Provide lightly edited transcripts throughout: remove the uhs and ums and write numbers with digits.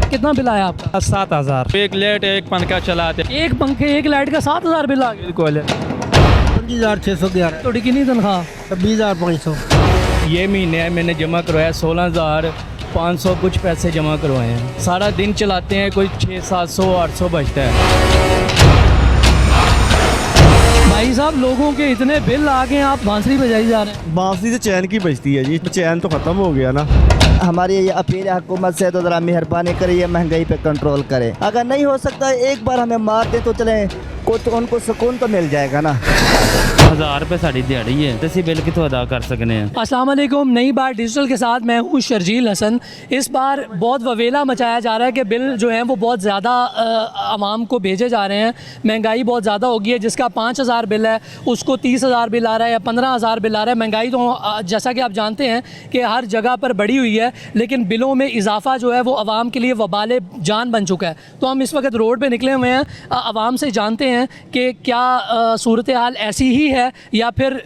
कितना बिल आया आपका? 7,000। एक लाइट एक पंखा चलाते। एक पंखे एक लाइट का 7,000 बिल आ गया। बिल्कुल। 25,611। थोड़ी कितनी तनख्वाह? 26,500। ये महीने मैंने जमा करवाया 16,500 कुछ पैसे जमा करवाए हैं। सारा दिन चलाते हैं, कोई 600-700-800 बचता है। भाई साहब लोगों के इतने बिल आ गए, आप बांसुरी बजाई जा रहे हैं। बांसुरी से चैन की बजती है जी, चैन तो ख़त्म हो गया ना। हमारी ये अपील है हुकूमत से, तो ज़रा मेहरबानी करिए, महंगाई पे कंट्रोल करें। अगर नहीं हो सकता एक बार हमें मार दें तो चलें, कुछ उनको सुकून तो मिल जाएगा ना। 1000 रुपये साड़ी दिहाड़ी है, तो बिल कितों अदा कर सकने हैं। अस्सलाम वालेकुम, नई बार डिजिटल के साथ मैं हूँ शर्जील हसन। इस बार बहुत ववेला मचाया जा रहा है कि बिल जो हैं वो बहुत ज़्यादा आवाम को भेजे जा रहे हैं। महंगाई बहुत ज़्यादा हो गई है। जिसका 5,000 बिल है उसको 30,000 बिल आ रहा है या 15,000 बिल आ रहा है। महंगाई तो जैसा कि आप जानते हैं कि हर जगह पर बढ़ी हुई है, लेकिन बिलों में इजाफा जो है वो आवाम के लिए वबाल जान बन चुका है। तो हम इस वक्त रोड पर निकले हुए हैं, आवाम से जानते हैं कि क्या सूरत हाल ऐसी ही है या फिर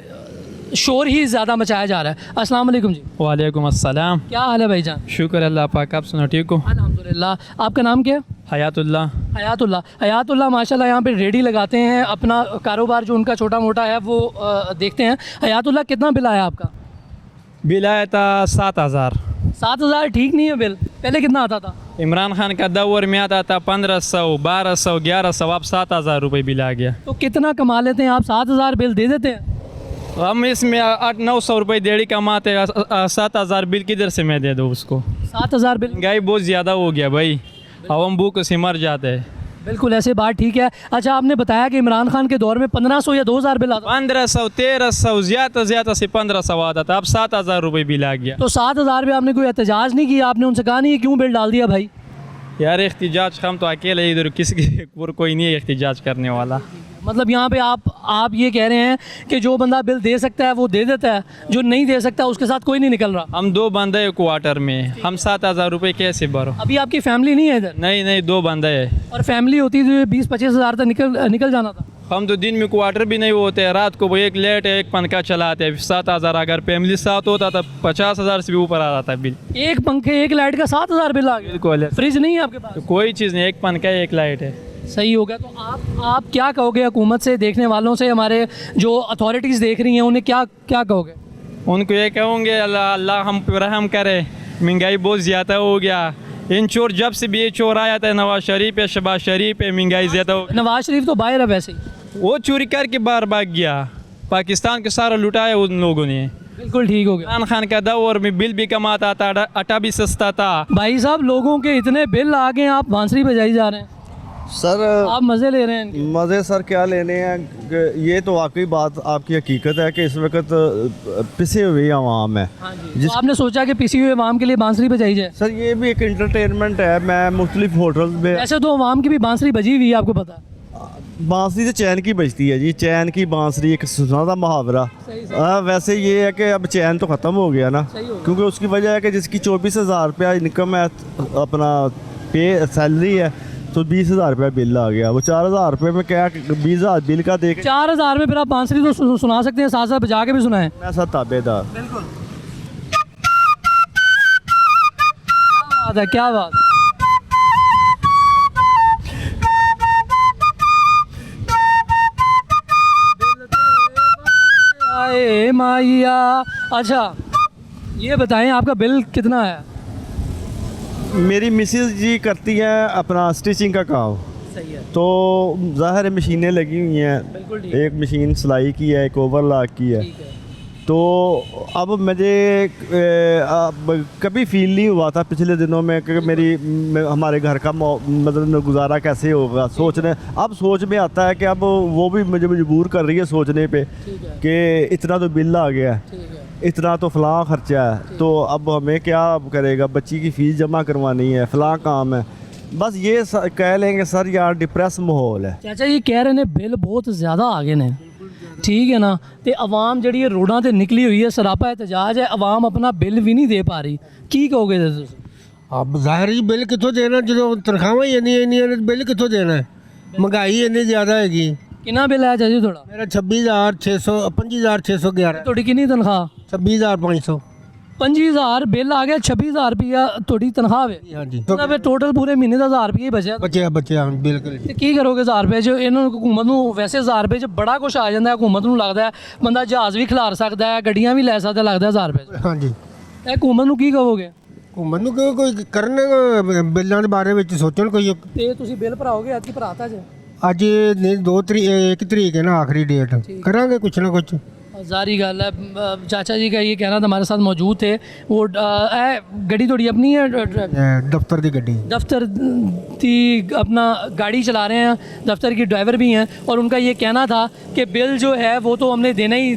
शोर ही ज़्यादा मचाया जा रहा है। अस्सलाम वालेकुम जी। वालेकुम अस्सलाम। क्या हाल है भाईजान? शुक्र अल्लाह पाक, आप सुनो ठीक हो? अल्हम्दुलिल्लाह। आपका नाम क्या है? हयातुल्लाह। हयातुल्लाह माशाल्लाह यहाँ पे रेडी लगाते हैं, अपना कारोबार जो उनका छोटा मोटा है वो देखते हैं। हयातुल्लाह कितना बिल आया आपका? बिल आया था 7,000। 7,000 ठीक नहीं है बिल, पहले कितना आता था? इमरान खान का दौर में आता था 1500, 1200, 1100, अब 7,000 रुपये बिल आ गया। तो कितना कमा लेते हैं आप? 7,000 बिल दे देते हैं? हम इसमें 800-900 रुपये देड़ी कमाते हैं, 7,000 बिल किधर से मैं दे दूँ उसको? 7,000 बिल महंगाई बहुत ज़्यादा हो गया भाई, अब हम भूख से मर जाते हैं। बिल्कुल ऐसे बात ठीक है। अच्छा, आपने बताया कि इमरान खान के दौर में 1,500 या 2,000 बिल आता था। 1500, 1300, ज़्यादा से 1500 आता था, अब 7,000 रुपये बिल आ गया। तो 7,000 पे आपने कोई एहतजाज नहीं किया? आपने उनसे कहा नहीं क्यों बिल डाल दिया भाई? यार एहतिजाज हम तो अकेले इधर, किसी के कोई नहीं है एहतिजाज करने वाला। मतलब यहाँ पे आप ये कह रहे हैं कि जो बंदा बिल दे सकता है वो दे देता है, जो नहीं दे सकता उसके साथ कोई नहीं निकल रहा। हम 2 बंदे हैं क्वार्टर में, हम 7,000 रुपये कैसे भरो? अभी आपकी फैमिली नहीं है इधर? नहीं 2 बंदे हैं। और फैमिली होती तो 20-25 हज़ार तक निकल जाना था। हम तो दिन में क्वार्टर भी नहीं होते हैं, रात को वो एक लाइट एक पंखा चलाते हैं। 7,000 अगर फैमिली साथ होता था 50,000 से भी ऊपर आ रहा था बिल। एक पंखे एक लाइट का 7,000 बिल आ गया। बिल्कुल। फ्रिज नहीं है आपके पास? तो कोई चीज़ नहीं, एक पंखा एक लाइट है। सही हो गया। तो आप क्या कहोगे हुकूमत से, देखने वालों से, हमारे जो अथॉरिटीज़ देख रही हैं उन्हें क्या कहोगे? उनको ये कहूँगे अल्लाह हम पर रहम करे, महंगाई बहुत ज़्यादा हो गया। इन चोर जब से भी ये चोर आया था, नवाज शरीफ है, शहबाज शरीफ है, महंगाई ज़्यादा हो। नवाज शरीफ तो बाहर है वैसे ही, वो चोरी करके बाहर भाग गया, पाकिस्तान के सारा लुटाया उन लोगों ने। बिल्कुल ठीक हो गया। इमरान खान का दौर में बिल भी कम आता था, आटा भी सस्ता था। भाई साहब लोगों के इतने बिल आ गए, आप बांसुरी बजाई जा रहे हैं। सर आप मज़े ले रहे हैं? मज़े सर क्या लेने हैं, ये तो वाकई बात आपकी हकीकत है कि इस वक्त पिसे हुए आवाम है। हाँ जी। तो आपने सोचा कि पिसी हुई आवाम के लिए बांसुरी बजाई जाए? सर ये भी एक इंटरटेनमेंट है। मैं मुख्तलिफ होटल्स में, ऐसे तो आवाम की भी बांसुरी बजी हुई है, आपको पता है। बांसुरी से चैन की बजती है जी, चैन की बांसुरी एक सुना था मुहावरा। वैसे ये है कि अब चैन तो ख़त्म हो गया ना, क्योंकि उसकी वजह है कि जिसकी 24,000 रुपया इनकम है, अपना पे सैलरी है, तो 20,000 रुपया बिल आ गया। वो 4,000 रुपये में क्या 20,000 बिल का देख 4,000 में फिर आप बांसुरी तो सुना सकते हैं, साथ साथ बजा के भी सुनाएं। मैं सर ताबेदार। बिल्कुल। क्या बात है, क्या बात। आए माइया। अच्छा ये बताएं आपका बिल कितना है? मेरी मिसेज जी करती हैं अपना स्टिचिंग का काम। सही है। तो ज़ाहिर है मशीनें लगी हुई हैं, बिल्कुल ठीक। एक मशीन सिलाई की है, एक ओवरलॉक की है। ठीक है। तो अब मुझे कभी फील नहीं हुआ था पिछले दिनों में कि हमारे घर का मतलब गुजारा कैसे होगा। अब सोच में आता है कि अब वो भी मुझे मजबूर कर रही है सोचने पे कि इतना तो बिल आ गया है, इतना तो फ़लाँ ख़र्चा है, तो अब हमें क्या करेगा, बच्ची की फ़ीस जमा करवानी है, फ़लाँ काम है। बस ये कह लेंगे सर यार डिप्रेस माहौल है। चाचा ये कह रहे ने बिल बहुत ज़्यादा आ गए ने, ठीक है ना, तो आवाम जी रोडा से निकली हुई है, सरापा एहतजाज है, आवाम अपना बिल भी नहीं दे पा रही, की कहोगे? अब ज़ाहिर ही बिल कितों देना, जो तनख्वाह ही नहीं बिल कितों देना है, महंगाई इतनी ज़्यादा हैगी। कितना बिल है चाची थोड़ा? मेरा 26,611। थोड़ी कितनी तनख्वाह? 26,500। 25,000 ਬਿੱਲ ਆ ਗਿਆ 26,000 ਰੁਪਇਆ ਤੁਹਾਡੀ ਤਨਖਾਹ ਵੇ ਹਾਂਜੀ ਤਾਂ ਫਿਰ ਟੋਟਲ ਪੂਰੇ ਮਹੀਨੇ ਦਾ 1000 ਰੁਪਇਆ ਹੀ ਬਚਿਆ ਬੱਚਿਆਂ ਬਿਲਕੁਲ ਤੇ ਕੀ ਕਰੋਗੇ 1000 ਰੁਪਏ 'ਚ ਇਹਨਾਂ ਨੂੰ ਹਕੂਮਤ ਨੂੰ ਵੈਸੇ 1000 ਰੁਪਏ 'ਚ ਬੜਾ ਕੁਝ ਆ ਜਾਂਦਾ ਹੈ ਹਕੂਮਤ ਨੂੰ ਲੱਗਦਾ ਹੈ ਬੰਦਾ ਜਹਾਜ਼ ਵੀ ਖਿਲਾਰ ਸਕਦਾ ਹੈ ਗੱਡੀਆਂ ਵੀ ਲੈ ਸਕਦਾ ਲੱਗਦਾ 1000 ਰੁਪਏ 'ਚ ਹਾਂਜੀ ਇਹ ਹਕੂਮਤ ਨੂੰ ਕੀ ਕਹੋਗੇ ਘੁੰਮਣ ਨੂੰ ਕੋਈ ਕਰਨ ਬਿੱਲਾਂ ਦੇ ਬਾਰੇ ਵਿੱਚ ਸੋਚਣ ਕੋਈ ਤੇ ਤੁਸੀਂ ਬਿੱਲ ਭਰਾਓਗੇ ਅੱਜ ਭਰਾਤਾ ਜੇ ਅੱਜ ਨਹੀਂ 2 ਤਰੀਕ 1 ਤਰੀਕ है ना आखिरी डेट करेंगे कुछ ना कुछ जारी गल है चाचा जी का ये कहना था हमारे साथ मौजूद थे वो गड्डी थोड़ी अपनी है दफ्तर की गड्डी दफ्तर की अपना गाड़ी चला रहे हैं दफ्तर की ड्राइवर भी हैं और उनका ये कहना था कि बिल जो है वो तो हमने देना ही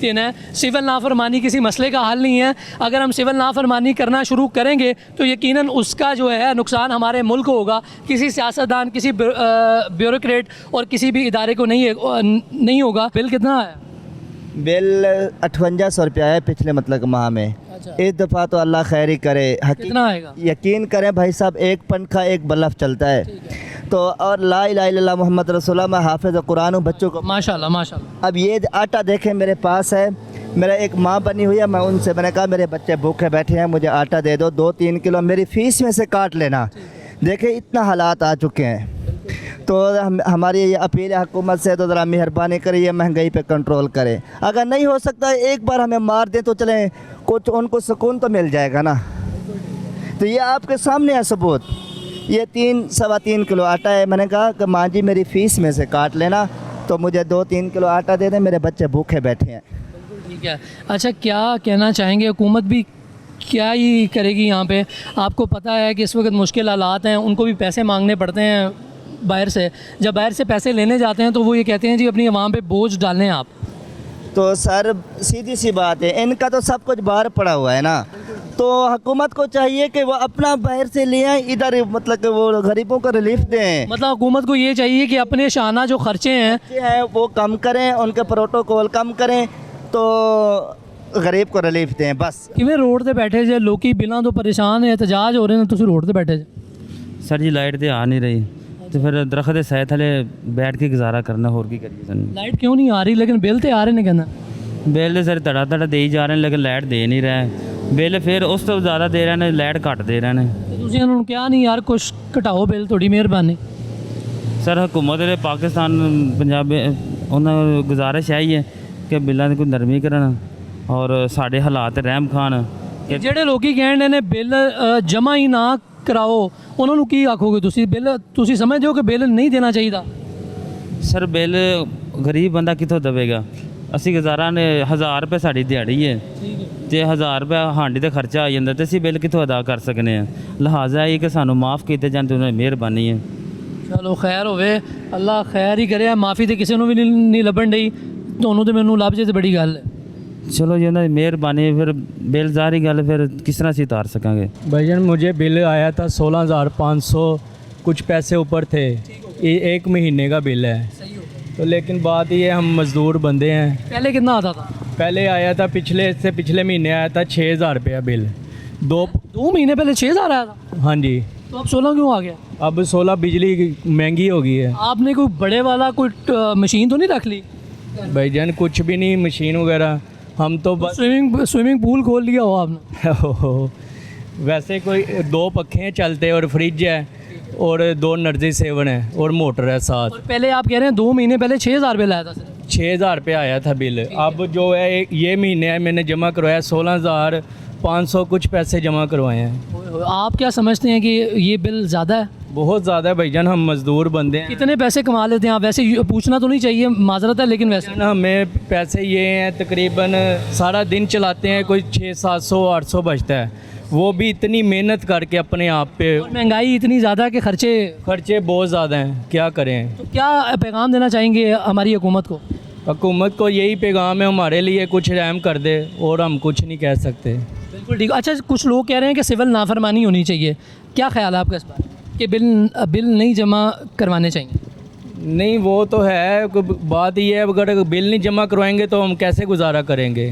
देना है सिविल नाफरमानी किसी मसले का हल नहीं है अगर हम सिविल नाफरमानी करना शुरू करेंगे तो यकीनन उसका जो है नुकसान हमारे मुल्क को होगा किसी सियासतदान किसी ब्यूरोक्रेट और किसी भी इदारे को नहीं होगा बिल कितना आया बिल 5800 रुपया है पिछले मतलब माह में। इस दफ़ा तो अल्लाह खैर ही करे। कितना आएगा? यकीन करें भाई साहब एक पंखा एक बल्ब चलता है तो और ला इलाहा इल्लल्लाह मोहम्मद रसूलुल्लाह मैं हाफिज़ कुरान हूँ बच्चों को माशाल्लाह माशाल्लाह। अब ये आटा देखें मेरे पास है मेरा एक माँ बनी हुई है मैं उनसे मैंने कहा मेरे बच्चे भूखे बैठे हैं मुझे आटा दे दो 2-3 किलो मेरी फ़ीस में से काट लेना। देखें इतना हालात आ चुके हैं तो हमारी ये अपील है हुकूमत से तो ज़रा मेहरबानी करिए महंगाई पे कंट्रोल करें। अगर नहीं हो सकता एक बार हमें मार दें तो चलें कुछ उनको सुकून तो मिल जाएगा ना। तो ये आपके सामने है सबूत ये 3-3.25 किलो आटा है मैंने कहा कि माँ जी मेरी फ़ीस में से काट लेना तो मुझे 2-3 किलो आटा दे दें मेरे बच्चे भूखे बैठे हैं। ठीक है अच्छा क्या कहना चाहेंगे हुकूमत भी क्या ही करेगी यहाँ पे आपको पता है कि इस वक्त मुश्किल हालात हैं उनको भी पैसे मांगने पड़ते हैं बाहर से जब बाहर से पैसे लेने जाते हैं तो वो ये कहते हैं जी अपनी आवाम पे बोझ डालें आप तो सर सीधी सी बात है इनका तो सब कुछ बाहर पड़ा हुआ है ना तो हुकूमत को चाहिए कि वो अपना बाहर से ले आए इधर मतलब कि वो गरीबों को रिलीफ दें। मतलब हुकूमत को ये चाहिए कि अपने शाना जो खर्चे हैं वो कम करें उनके प्रोटोकॉल कम करें तो गरीब को रिलीफ दें बस। किवें रोड ते बैठे जे लोकी बिलों तो परेशान है एहतजाज हो रहे हैं तुसीं रोड ते बैठे जे सर जी लाइट तो आ नहीं रही तो फिर दरख्त के सह थले बैठ के गुजारा करना होर की करिए सन लाइट क्यों नहीं आ रही लेकिन बिल तो आ रहे हैं कहना बिल सर धड़ा दे ही जा रहे हैं लेकिन लाइट दे नहीं रहे बिल फिर उस तो ज़्यादा दे रहे हैं लाइट घट दे रहे हैं ते तुसीं उन्होंने क्या नहीं यार कुछ घटाओ बिल थोड़ी मेहरबानी सर हुकूमत दे पाकिस्तान पंजाब उन्होंने गुजारिश है ही है कि बिलों की कोई नरमी करन और साढ़े हालात रहम खान ਜਿਹੜੇ ਲੋਕੀ ਕਹਿਣ ਨੇ ਬਿੱਲ ਜਮ੍ਹਾਂ ਹੀ ਨਾ ਕਰਾਓ ਉਹਨਾਂ ਨੂੰ ਕੀ ਆਖੋਗੇ ਤੁਸੀਂ ਬਿੱਲ ਤੁਸੀਂ ਸਮਝਦੇ ਹੋ ਕਿ ਬਿੱਲ ਨਹੀਂ ਦੇਣਾ ਚਾਹੀਦਾ सर बिल गरीब बंदा कितों देवेगा ਅਸੀਂ ਗੁਜ਼ਾਰਾ ਨੇ 1000 ਰੁਪਏ ਸਾਡੀ ਦਿਹਾੜੀ ਹੈ ਤੇ 1000 ਰੁਪਏ ਹਾਂਡੀ ਦਾ ਖਰਚਾ ਆ ਜਾਂਦਾ ਤੇ ਅਸੀਂ ਬਿੱਲ ਕਿੱਥੋਂ ਅਦਾ ਕਰ ਸਕਨੇ ਆ ਲਿਹਾਜ਼ਾ ਇਹ ਕਿ ਸਾਨੂੰ ਮਾਫ ਕੀਤੇ ਜਾਣ ਤੇ ਉਹਨਾਂ ਦੀ ਮਿਹਰਬਾਨੀ ਹੈ ਚਲੋ ਖੈਰ ਹੋਵੇ ਅੱਲਾ ਖੈਰ ਹੀ ਕਰੇ ਮਾਫੀ ਤੇ ਕਿਸੇ ਨੂੰ ਵੀ ਨਹੀਂ ਲੱਭਣ ਡਈ ਤੁਹਾਨੂੰ ਤੇ ਮੈਨੂੰ ਲੱਭ ਜੇ ਤੇ ਬੜੀ ਗੱਲ ਹੈ चलो जी उन्होंने मेहरबानी फिर बिल जारी गल फिर किस तरह से उतार सकेंगे भाईजान मुझे बिल आया था 16,500 कुछ पैसे ऊपर थे ये 1 महीने का बिल है तो लेकिन बात ये हम मज़दूर बंदे हैं। पहले कितना आता था पहले आया था पिछले महीने आया था 6,000 रुपया बिल दो महीने पहले 6,000 आया था हाँ जी तो अब 16 क्यों आ गया अब 16 बिजली महंगी हो गई है। आपने कोई बड़े वाला कोई मशीन तो नहीं रख ली भाईजान कुछ भी नहीं मशीन वगैरह हम तो बस स्विमिंग पूल खोल लिया हो आपने वैसे कोई 2 पखे चलते और फ्रिज है और 2 एनर्जी सेवन है और मोटर है साथ। पहले आप कह रहे हैं 2 महीने पहले 6,000 बिल आया था 6,000 रुपये आया था बिल अब जो है ये महीने है मैंने जमा करवाया 16,500 कुछ पैसे जमा करवाए हैं। आप क्या समझते हैं कि ये बिल ज़्यादा है बहुत ज़्यादा है भाईजान हम मज़दूर बंदे हैं। कितने पैसे कमा लेते हैं आप वैसे पूछना तो नहीं चाहिए माजरत है लेकिन वैसे हमें पैसे ये हैं तकरीबन सारा दिन चलाते हैं कोई 600-700-800 बचता है वो भी इतनी मेहनत करके अपने आप पे महंगाई इतनी ज़्यादा कि खर्चे बहुत ज़्यादा हैं क्या करें। तो क्या पैगाम देना चाहेंगे हमारी हुकूमत को हुकूमत को यही पैगाम है हमारे लिए कुछ रहम कर दे और हम कुछ नहीं कह सकते। बिल्कुल ठीक। अच्छा कुछ लोग कह रहे हैं कि सिविल नाफरमानी होनी चाहिए क्या ख्याल है आपका इस बार कि बिल नहीं जमा करवाने चाहिए। नहीं वो तो है बात ये है अगर बिल नहीं जमा करवाएंगे तो हम कैसे गुजारा करेंगे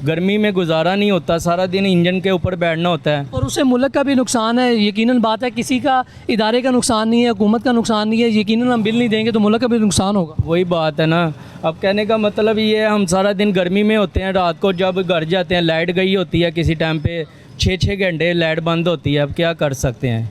गर्मी में गुजारा नहीं होता, सारा दिन इंजन के ऊपर बैठना होता है। और उससे मुल्क का भी नुकसान है, यकीनन बात है, किसी का इदारे का नुकसान नहीं है, हुकूमत का नुकसान नहीं है, यकीनन हम बिल नहीं देंगे तो मुल्क का भी नुकसान होगा। वही बात है ना। अब कहने का मतलब ये है, हम सारा दिन गर्मी में होते हैं, रात को जब घर जाते हैं लाइट गई होती है, किसी टाइम पे 6-6 घंटे लाइट बंद होती है, अब क्या कर सकते हैं।